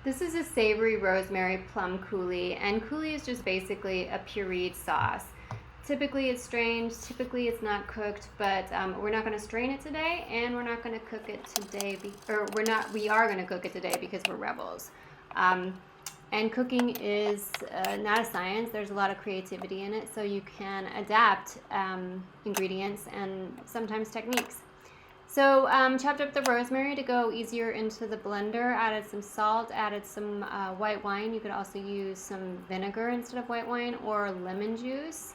This is a savory rosemary plum coulis, and coulis is just basically a pureed sauce. Typically it's strained, typically it's not cooked, but we're not going to strain it today, and we're not going to cook it today, we are going to cook it today because we're rebels. And cooking is not a science. There's a lot of creativity in it, so you can adapt ingredients and sometimes techniques. So chopped up the rosemary to go easier into the blender, added some salt, added some white wine. You could also use some vinegar instead of white wine, or lemon juice.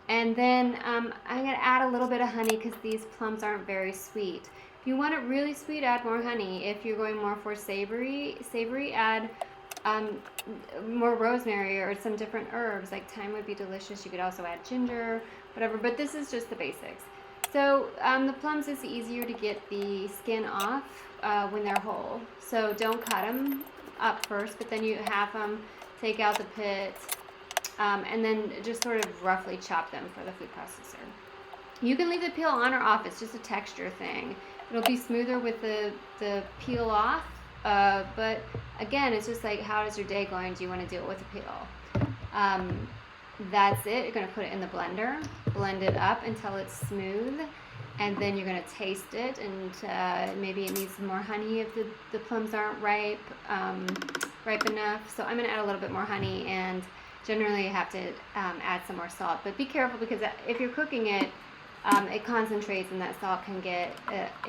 And then I'm going to add a little bit of honey because these plums aren't very sweet. If you want it really sweet, add more honey. If you're going more for savory, add more rosemary or some different herbs. Like thyme would be delicious. You could also add ginger, whatever, but this is just the basics. So the plums is easier to get the skin off when they're whole. So don't cut them up first, but then you half them, take out the pit, and then just sort of roughly chop them for the food processor. You can leave the peel on or off. It's just a texture thing. It'll be smoother with the peel off, but again, it's just like, how is your day going? Do you want to do it with the peel? That's it. You're going to put it in the blender, blend it up until it's smooth, and then you're going to taste it, and maybe it needs some more honey if the plums aren't ripe enough. So I'm going to add a little bit more honey, and generally you have to add some more salt. But be careful, because if you're cooking it, it concentrates, and that salt can get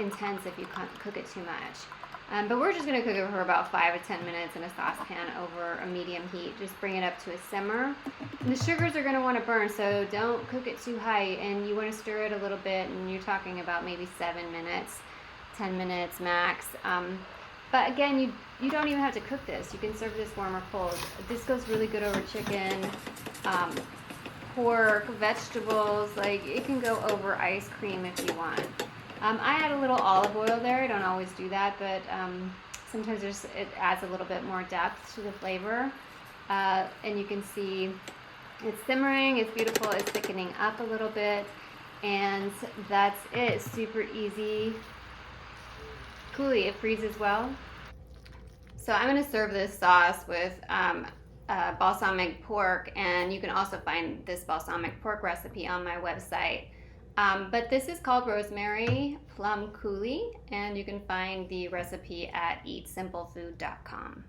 intense if you cook it too much. But we're just going to cook it for about 5 to 10 minutes in a saucepan over a medium heat. Just bring it up to a simmer. And the sugars are going to want to burn, so don't cook it too high. And you want to stir it a little bit, and you're talking about maybe 7 minutes, 10 minutes max. But again, you don't even have to cook this. You can serve this warm or cold. This goes really good over chicken, pork, vegetables. Like, it can go over ice cream if you want. I add a little olive oil there. I don't always do that, but sometimes it adds a little bit more depth to the flavor. And you can see it's simmering, it's beautiful, it's thickening up a little bit, and that's it. Super easy coulis. It freezes well. So I'm going to serve this sauce with balsamic pork, and you can also find this balsamic pork recipe on my website. But this is called Rosemary Plum Coulis, and you can find the recipe at eatsimplefood.com.